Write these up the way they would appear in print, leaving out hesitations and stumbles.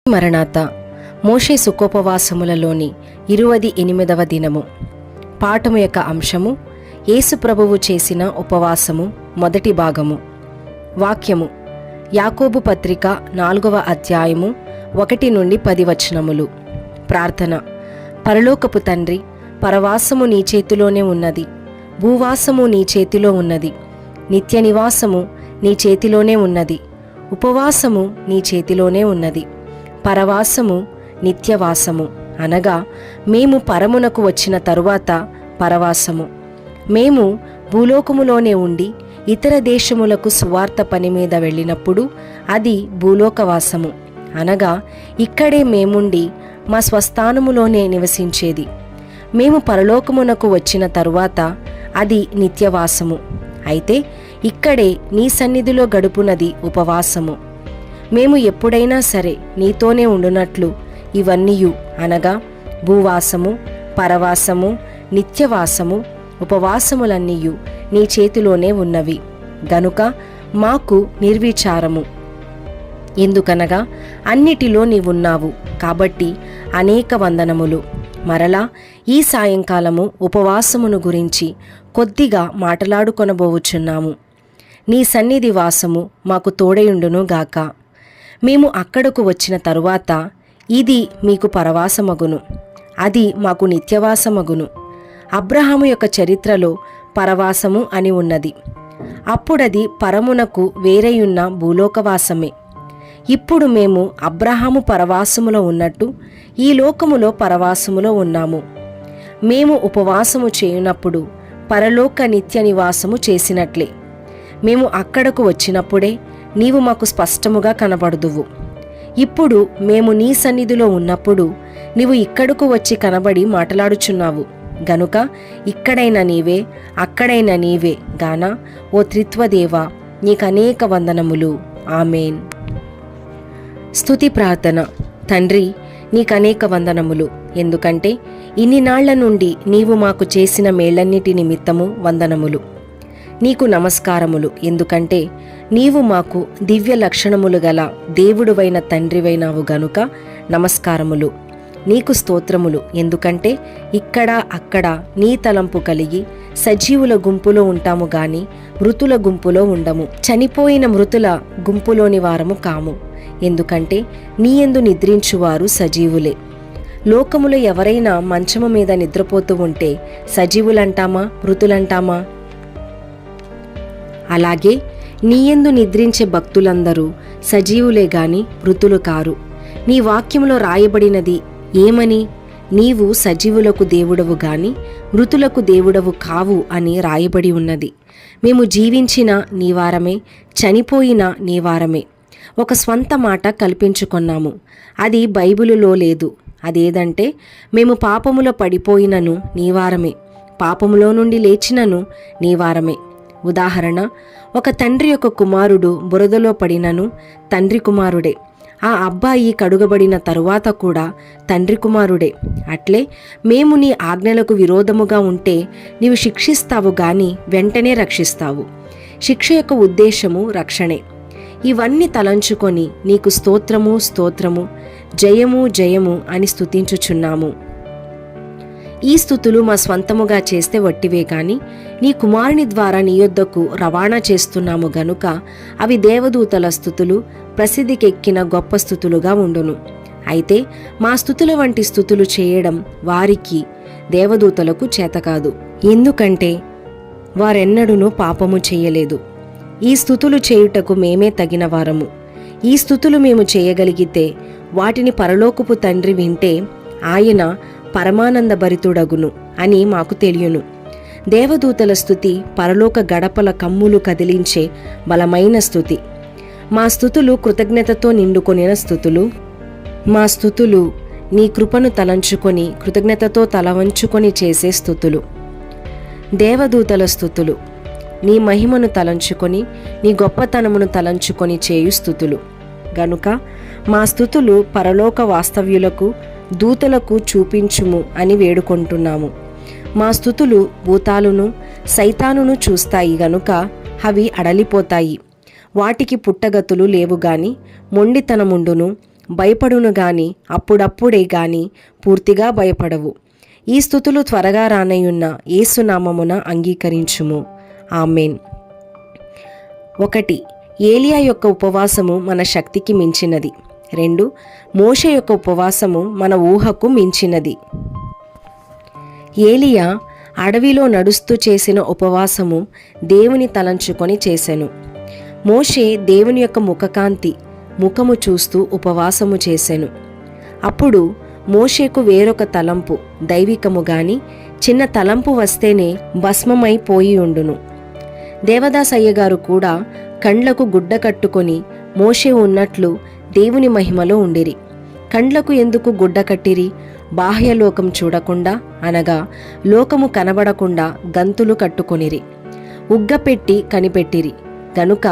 మరణాత మోషే సుఖోపవాసములలోని 28వ దినము. పాఠము యొక్క అంశము యేసు ప్రభువు చేసిన ఉపవాసము మొదటి భాగము. వాక్యము యాకోబు పత్రిక 4వ అధ్యాయము 1 నుండి 10 వచనములు. ప్రార్థన. పరలోకపు తండ్రి, పరవాసము నీ చేతిలోనే ఉన్నది, భూవాసము నీ చేతిలో ఉన్నది, నిత్య నివాసము నీ చేతిలోనే ఉన్నది, ఉపవాసము నీ చేతిలోనే ఉన్నది, పరవాసము నిత్యవాసము అనగా మేము పరమునకు వచ్చిన తరువాత పరవాసము. మేము భూలోకములోనే ఉండి ఇతర దేశములకు సువార్త పని మీద వెళ్ళినప్పుడు అది భూలోకవాసము అనగా ఇక్కడే మేముండి మా స్వస్థానములోనే నివసించేది. మేము పరలోకమునకు వచ్చిన తరువాత అది నిత్యవాసము. అయితే ఇక్కడే నీ సన్నిధిలో గడుపునది ఉపవాసము. మేము ఎప్పుడైనా సరే నీతోనే ఉండునట్లు ఇవన్నీయు అనగా భూవాసము, పరవాసము, నిత్యవాసము, ఉపవాసములన్నీయు నీ చేతిలోనే ఉన్నవి గనుక మాకు నిర్విచారము. ఎందుకనగా అన్నిటిలో నీవున్నావు కాబట్టి అనేక వందనములు. మరలా ఈ సాయంకాలము ఉపవాసమును గురించి కొద్దిగా మాట్లాడుకొనబోవుచున్నాము. నీ సన్నిధి వాసము మాకు తోడయుండును గాక. మేము అక్కడకు వచ్చిన తరువాత ఇది మీకు పరవాసమగును, అది మాకు నిత్యవాసమగును. అబ్రహాము యొక్క చరిత్రలో పరవాసము అని ఉన్నది. అప్పుడది పరమునకు వేరేయున్న భూలోకవాసమే. ఇప్పుడు మేము అబ్రహాము పరవాసములో ఉన్నట్టు ఈ లోకములో పరవాసములో ఉన్నాము. మేము ఉపవాసము చేయునప్పుడు పరలోక నిత్య నివాసము చేసినట్లే. మేము అక్కడకు వచ్చినప్పుడే నీవు మాకు స్పష్టముగా కనబడుదువు. ఇప్పుడు మేము నీ సన్నిధిలో ఉన్నప్పుడు నీవు ఇక్కడకు వచ్చి కనబడి మాట్లాడుచున్నావు గనుక ఇక్కడైనా నీవే, అక్కడైనా నీవే గాన ఓ త్రిత్వదేవా, నీకనేక వందనములు. ఆమేన్. స్తుతి ప్రార్థన. తండ్రి, నీకనేక వందనములు, ఎందుకంటే ఇన్ని నాళ్ల నుండి నీవు మాకు చేసిన మేళ్లన్నిటి నిమిత్తము వందనములు. నీకు నమస్కారములు, ఎందుకంటే నీవు మాకు దివ్య లక్షణములు గల దేవుడువైన తండ్రివైనావు గనుక నమస్కారములు. నీకు స్తోత్రములు, ఎందుకంటే ఇక్కడ అక్కడ నీ తలంపు కలిగి సజీవుల గుంపులో ఉంటాము గాని మృతుల గుంపులో ఉండము. చనిపోయిన మృతుల గుంపులోని వారము కాము, ఎందుకంటే నీయందు నిద్రించువారు సజీవులే. లోకములో ఎవరైనా మంచము మీద నిద్రపోతూ ఉంటే సజీవులంటామా మృతులంటామా? అలాగే నీయందు నిద్రించే భక్తులందరూ సజీవులే గాని మృతులు కారు. నీ వాక్యములో రాయబడినది ఏమని? నీవు సజీవులకు దేవుడవు గాని మృతులకు దేవుడవు కావు అని రాయబడి ఉన్నది. మేము జీవించిన నీవారమే, చనిపోయిన నీవారమే. ఒక స్వంత మాట కల్పించుకొన్నాము, అది బైబిలులో లేదు. అదేదంటే మేము పాపములో పడిపోయినను నీవారమే, పాపములో నుండి లేచినను నీవారమే. ఉదాహరణ, ఒక తండ్రి యొక్క కుమారుడు బురదలో పడినను తండ్రి కుమారుడే, ఆ అబ్బాయి కడుగబడిన తరువాత కూడా తండ్రి కుమారుడే. అట్లే మేము నీ ఆజ్ఞలకు విరోధముగా ఉంటే నీవు శిక్షిస్తావు గాని వెంటనే రక్షిస్తావు. శిక్ష యొక్క ఉద్దేశము రక్షణే. ఇవన్నీ తలంచుకొని నీకు స్తోత్రము స్తోత్రము, జయము జయము అని స్తుతించుచున్నాము. ఈ స్తుతులు మా స్వంతముగా చేస్తే వట్టివే గాని నీ కుమారుని ద్వారా నీ యొద్దకు రవాణా చేస్తున్నాము గనుక అవి దేవదూతల స్తుతులు, ప్రసిద్ధికెక్కిన గొప్ప స్తుతులుగా ఉండును. అయితే మా స్తుతుల వంటి స్తుతులు చేయడం వారికి దేవదూతలకు చేతకాదు, ఎందుకంటే వారెన్నడూనూ పాపము చేయలేదు. ఈ స్తుతులు చేయుటకు మేమే తగిన వారము. ఈ స్తుతులు మేము చేయగలిగితే వాటిని పరలోకపు తండ్రి వింటే ఆయన పరమానందభరితుడగును అని మాకు తెలియను. దేవదూతల స్తుతి పరలోక గడపల కమ్ములు కదిలించే బలమైన స్తుతి. మా స్తుతులు కృతజ్ఞతతో నిండుకొనిన స్తుతులు. మా స్తుతులు నీ కృపను తలంచుకొని కృతజ్ఞతతో తలవంచుకొని చేసే స్తుతులు. దేవదూతల స్తుతులు నీ మహిమను తలంచుకొని నీ గొప్పతనమును తలంచుకొని చేయు స్తుతులు గనుక మా స్తుతులు పరలోక వాస్తవ్యులకు దూతలకు చూపించుము అని వేడుకొంటున్నాము. మా స్తుతులు భూతాలును సైతానును చూస్తాయి గనుక అవి అడలిపోతాయి. వాటికి పుట్టగతులు లేవుగాని మొండితనముండును, భయపడును గాని అప్పుడప్పుడే గాని పూర్తిగా భయపడవు. ఈ స్తుతులు త్వరగా రానయ్యున్న యేసునామమున అంగీకరించుము. ఆమేన్. 1. ఏలియా యొక్క ఉపవాసము మన శక్తికి మించినది. 2. మోషే యొక్క ఉపవాసము మన ఊహకు మించినది. ఏలియా అడవిలో నడుస్తూ చేసిన ఉపవాసము దేవుని తలంచుకొని చేసెను. మోషే దేవుని యొక్క ముఖము చూస్తూ ఉపవాసము చేసెను. అప్పుడు మోషేకు వేరొక తలంపు, దైవికము గాని చిన్న తలంపు వస్తేనే భస్మమైపోయి ఉండును. దేవదాసయ్య గారు కూడా కండ్లకు గుడ్డ కట్టుకొని మోషే ఉన్నట్లు దేవుని మహిమలో ఉండిరి. కండ్లకు ఎందుకు గుడ్డ కట్టిరి? బాహ్యలోకం చూడకుండా, అనగా లోకము కనబడకుండా గంతులు కట్టుకొనిరి. ఉగ్గపెట్టి కనిపెట్టిరి గనుక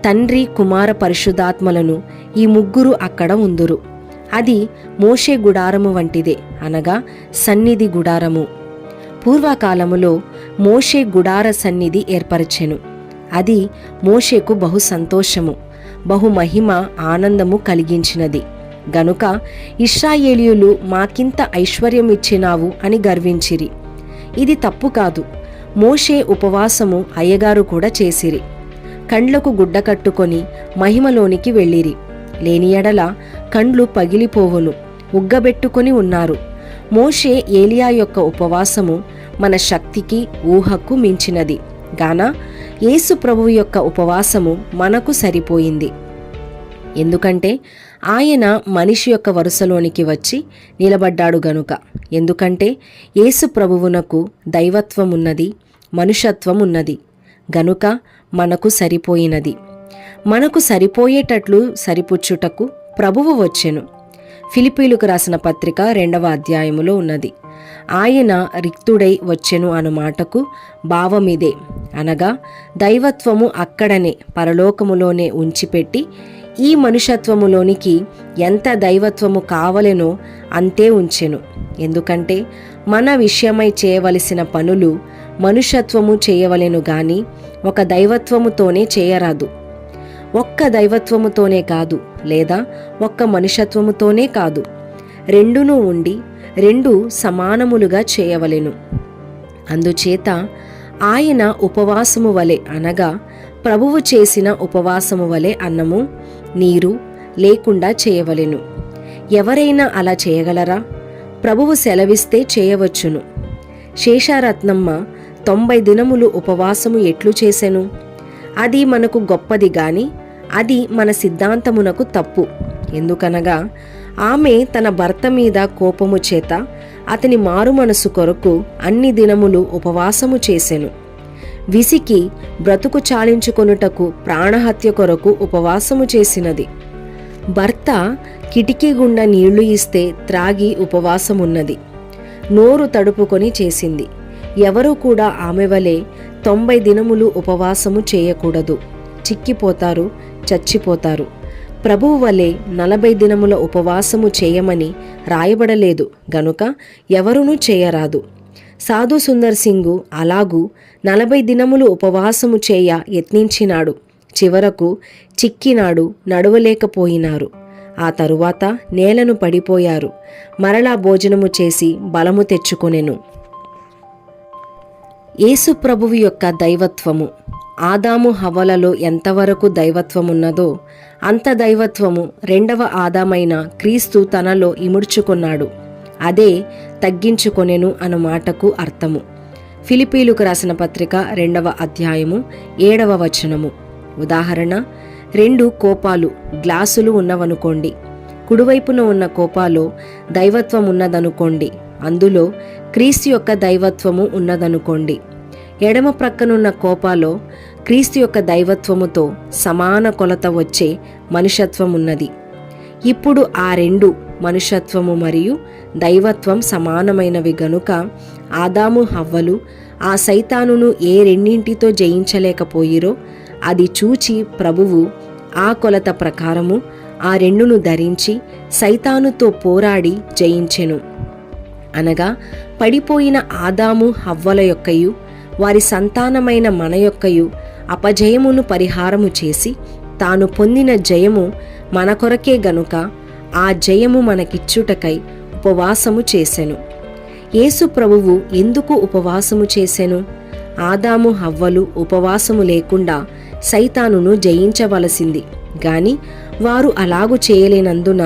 తండ్రి, కుమార, పరిశుద్ధాత్మలను ఈ ముగ్గురు అక్కడ ఉందురు. అది మోషే గుడారము వంటిదే, అనగా సన్నిధి గుడారము. పూర్వకాలములో మోషే గుడార సన్నిధి ఏర్పరచెను. అది మోషేకు బహు సంతోషము, బహు మహిమ, ఆనందము కలిగించినది. గనుక ఇశ్రాయేలీయులు మాకింత ఐశ్వర్యం ఇచ్చినావు అని గర్వించిరి. ఇది తప్పు కాదు. మోషే ఉపవాసము అయ్యగారు కూడా చేసిరి. కండ్లకు గుడ్డ కట్టుకొని మహిమలోనికి వెళ్ళిరి. లేని ఎడల కండ్లు పగిలిపోవును. ఉగ్గబెట్టుకొని ఉన్నారు. మోషే, ఏలియా యొక్క ఉపవాసము మన శక్తికి, ఊహకు మించినది గాన యేసు ప్రభువు యొక్క ఉపవాసము మనకు సరిపోయింది. ఎందుకంటే ఆయన మనిషి యొక్క వరుసలోనికి వచ్చి నిలబడ్డాడు గనుక. ఎందుకంటే యేసు ప్రభువునకు దైవత్వమున్నది, మనుషత్వమున్నది గనుక మనకు సరిపోయినది. మనకు సరిపోయేటట్లు సరిపుచ్చుటకు ప్రభువు వచ్చెను. ఫిలిప్పీలకు రాసిన పత్రిక 2వ అధ్యాయములో ఉన్నది. ఆయన రిక్తుడై వచ్చెను అను మాటకు భావమిదే, అనగా దైవత్వము అక్కడనే పరలోకములోనే ఉంచిపెట్టి ఈ మనుషత్వములోనికి ఎంత దైవత్వము కావలెనో అంతే ఉంచెను. ఎందుకంటే మన విషయమై చేయవలసిన పనులు మనుషత్వము చేయవలెను గాని ఒక దైవత్వముతోనే చేయరాదు. ఒక్క దైవత్వముతోనే కాదు, లేదా ఒక్క మనుషత్వముతోనే కాదు, రెండునూ ఉండి రెండు సమానములుగా చేయవలెను. అందుచేత ఆయన ఉపవాసము వలె, అనగా ప్రభువు చేసిన ఉపవాసము వలె అన్నము, నీరు లేకుండా చేయవలెను. ఎవరైనా అలా చేయగలరా? ప్రభువు సెలవిస్తే చేయవచ్చును. శేషారత్నమ్మ 90 దినములు ఉపవాసము ఎట్లు చేసెను? అది మనకు గొప్పది గాని అది మన సిద్ధాంతమునకు తప్పు. ఎందుకనగా ఆమె తన భర్త మీద కోపము చేత అతని మారుమనసు కొరకు అన్ని దినములు ఉపవాసము చేసెను. విసికి బ్రతుకు చాలించుకొనుటకు ప్రాణహత్య కొరకు ఉపవాసము చేసినది. భర్త కిటికీ గుండా నీళ్లు ఇస్తే త్రాగి ఉపవాసమున్నది. నోరు తడుపుకొని చేసింది. ఎవరూ కూడా ఆమె వలె 90 దినములు ఉపవాసము చేయకూడదు. చిక్కిపోతారు, చచ్చిపోతారు. ప్రభువు వలె 40 దినముల ఉపవాసము చేయమని రాయబడలేదు గనుక ఎవరునూ చేయరాదు. సాధు సుందర్ సింగు అలాగూ 40 దినములు ఉపవాసము చేయ యత్నించినాడు. చివరకు చిక్కినాడు, నడవలేకపోయినారు. ఆ తరువాత నేలను పడిపోయారు. మరలా భోజనము చేసి బలము తెచ్చుకొనెను. యేసు ప్రభువు యొక్క దైవత్వము ఆదాము హవ్వలలో ఎంతవరకు దైవత్వమున్నదో అంత దైవత్వము 2వ ఆదామైన క్రీస్తు తనలో ఇముడ్చుకున్నాడు. అదే తగ్గించుకొనెను అను మాటకు అర్థము. ఫిలిప్పీలకు రాసిన పత్రిక 2వ అధ్యాయము 7వ వచనము. ఉదాహరణ, 2 కోపాలు గ్లాసులు ఉన్నవనుకోండి. కుడివైపున ఉన్న కోపాలో దైవత్వం ఉన్నదనుకోండి. అందులో క్రీస్తు యొక్క దైవత్వము ఉన్నదనుకోండి. ఎడమ ప్రక్కనున్న కోపాలో క్రీస్తు యొక్క దైవత్వముతో సమాన కొలత వచ్చే మనుషత్వమున్నది. ఇప్పుడు ఆ 2 మనుషత్వము మరియు దైవత్వం సమానమైనవి గనుక ఆదాము హవ్వలు ఆ సైతానును ఏ రెండింటితో జయించలేకపోయిరో అది చూచి ప్రభువు ఆ కొలత ప్రకారము ఆ 2ను ధరించి సైతానుతో పోరాడి జయించెను. అనగా పడిపోయిన ఆదాము హవ్వల యొక్కయు వారి సంతానమైన మన యొక్కయు అపజయమును పరిహారము చేసి తాను పొందిన జయము మన కొరకే గనుక ఆ జయము మనకిచ్చుటకై ఉపవాసము చేసెను. యేసు ప్రభువు ఎందుకు ఉపవాసము చేసెను? ఆదాము హవ్వలు ఉపవాసము లేకుండా సైతానును జయించవలసింది గాని వారు అలాగు చేయలేనందున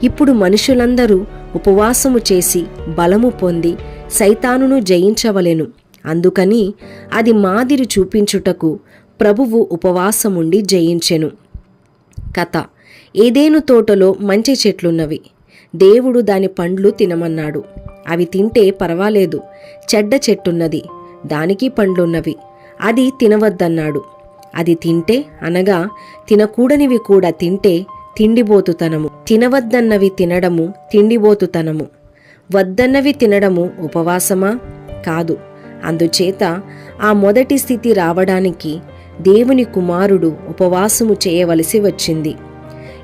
ఇప్పుడు మనుషులందరూ ఉపవాసము చేసి బలము పొంది సైతానును జయించవలెను. అందుకని అది మాదిరి చూపించుటకు ప్రభువు ఉపవాసముండి జయించెను. కథ: ఏదేను తోటలో మంచి చెట్లున్నవి. దేవుడు దాని పండ్లు తినమన్నాడు. అవి తింటే పర్వాలేదు. చెడ్డ చెట్టున్నది, దానికి పండ్లున్నవి, అది తినవద్దన్నాడు. అది తింటే, అనగా తినకూడనివి కూడా తింటే తిండిబోతుతనము. తినవద్దన్నవి తినడము తిండిబోతుతనము. వద్దన్నవి తినడము ఉపవాసమా? కాదు. అందుచేత ఆ మొదటి స్థితి రావడానికి దేవుని కుమారుడు ఉపవాసము చేయవలసి వచ్చింది.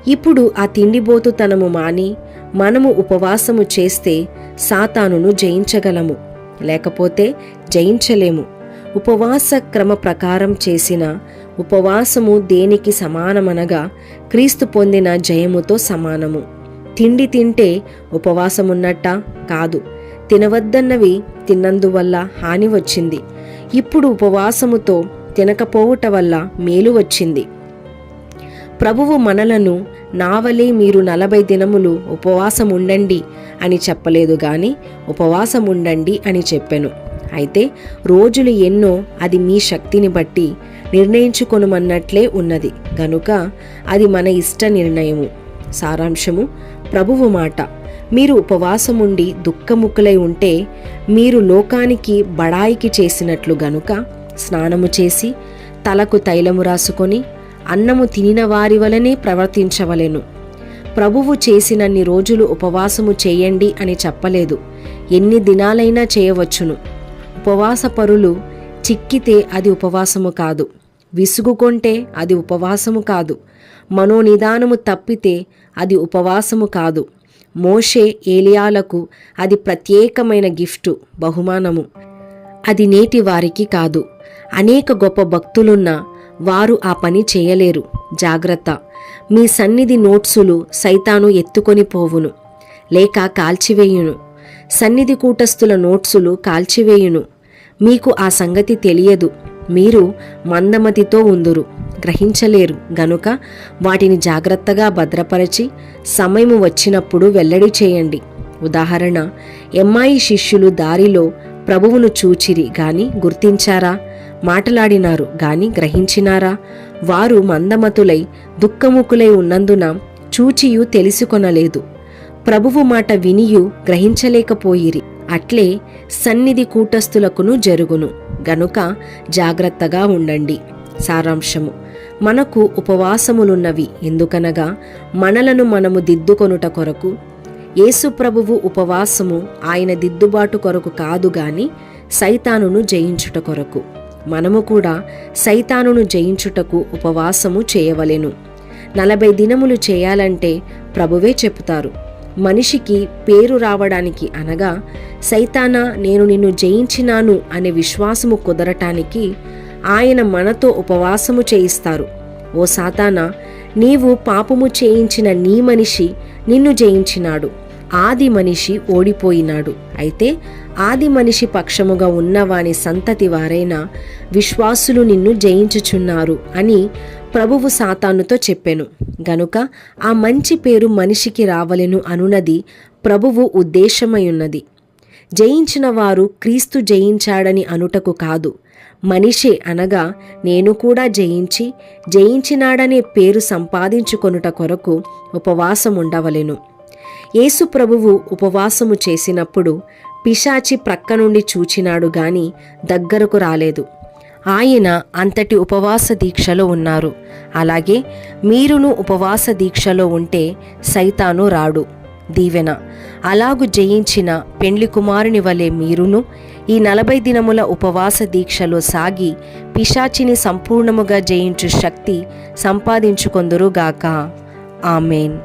ఇప్పుడు ఆ తిండిబోతుతనము మాని మనము ఉపవాసము చేస్తే సాతానును జయించగలము, లేకపోతే జయించలేము. ఉపవాస క్రమ ప్రకారం చేసిన ఉపవాసము దేనికి సమానమనగా క్రీస్తు పొందిన జయముతో సమానము. తిండి తింటే ఉపవాసమున్నట్టా? కాదు. తినవద్దన్నవి తిన్నందువల్ల హాని వచ్చింది. ఇప్పుడు ఉపవాసముతో తినకపోవుట వల్ల మేలు వచ్చింది. ప్రభువు మనలను నావలే మీరు 40 దినములు ఉపవాసముండండి అని చెప్పలేదు గాని ఉపవాసముండండి అని చెప్పెను. అయితే రోజులు ఎన్నో అది మీ శక్తిని బట్టి నిర్ణయించుకొనుమన్నట్లే ఉన్నది గనుక అది మన ఇష్ట నిర్ణయము. సారాంశము: ప్రభువు మాట: మీరు ఉపవాసముండి దుఃఖముక్కులై ఉంటే మీరు లోకానికి బడాయికి చేసినట్లు గనుక స్నానము చేసి తలకు తైలము రాసుకొని అన్నము తినిన వారి వలనే ప్రవర్తించవలెను. ప్రభువు చేసినన్ని రోజులు ఉపవాసము చేయండి అని చెప్పలేదు. ఎన్ని దినాలైనా చేయవచ్చును. ఉపవాస పరులు చిక్కితే అది ఉపవాసము కాదు. విసుగుకొంటే అది ఉపవాసము కాదు. మనోనిదానము తప్పితే అది ఉపవాసము కాదు. మోషే ఏలియాలకు అది ప్రత్యేకమైన గిఫ్టు, బహుమానము. అది నేటి వారికి కాదు. అనేక గొప్ప భక్తులున్న వారు ఆ పని చేయలేరు. జాగ్రత్త! మీ సన్నిధి నోట్సులు సైతాను ఎత్తుకొని పోవును, లేక కాల్చివేయును. సన్నిధి కూటస్థుల నోట్సులు కాల్చివేయును. మీకు ఆ సంగతి తెలియదు. మీరు మందమతితో ఉందురు, గ్రహించలేరు గనుక వాటిని జాగ్రత్తగా భద్రపరచి సమయము వచ్చినప్పుడు వెల్లడి చేయండి. ఉదాహరణ: ఎమ్మాయి శిష్యులు దారిలో ప్రభువును చూచిరి గాని గుర్తించారా? మాటలాడినారు గాని గ్రహించినారా? వారు మందమతులై దుఃఖముకులై ఉన్నందున చూచియు తెలుసుకొనలేదు. ప్రభువు మాట వినియు గ్రహించలేకపోయిరి. అట్లే సన్నిధి కూటస్థులకును జరుగును గనుక జాగ్రత్తగా ఉండండి. సారాంశము: మనకు ఉపవాసములున్నవి ఎందుకనగా మనలను మనము దిద్దుకొనుట కొరకు. యేసు ప్రభువు ఉపవాసము ఆయన దిద్దుబాటు కొరకు కాదు గాని సైతానును జయించుట కొరకు. మనము కూడా సైతానును జయించుటకు ఉపవాసము చేయవలెను. 40 దినములు చేయాలంటే ప్రభువే చెప్తారు. మనిషికి పేరు రావడానికి, అనగా సైతానా నేను నిన్ను జయించినాను అనే విశ్వాసము కుదరటానికి ఆయన మనతో ఉపవాసము చేయిస్తారు. ఓ సాతానా, నీవు పాపము చేయించిన నీ మనిషి నిన్ను జయించినాడు. ఆది మనిషి ఓడిపోయినాడు. అయితే ఆది మనిషి పక్షముగా ఉన్నవాని సంతతి వారైన విశ్వాసులు నిన్ను జయించుచున్నారు అని ప్రభువు సాతానుతో చెప్పెను. గనుక ఆ మంచి పేరు మనిషికి రావలెను అనునది ప్రభువు ఉద్దేశమయున్నది. జయించిన వారు క్రీస్తు జయించాడని అనుటకు కాదు. మనిషే, అనగా నేను కూడా జయించినాడనే పేరు సంపాదించుకొనుట కొరకు ఉపవాసముండవలెను. యేసు ప్రభువు ఉపవాసము చేసినప్పుడు పిశాచి ప్రక్క నుండి చూచినాడు గాని దగ్గరకు రాలేదు. ఆయన అంతటి ఉపవాస దీక్షలో ఉన్నారు. అలాగే మీరును ఉపవాస దీక్షలో ఉంటే సైతాను రాడు. దీవెన: అలాగు జయించిన పెండ్లి కుమారుని వలె మీరును ఈ 40 దినముల ఉపవాస దీక్షలో సాగి పిశాచిని సంపూర్ణముగా జయించు శక్తి సంపాదించుకొందురుగాక. ఆమేన్.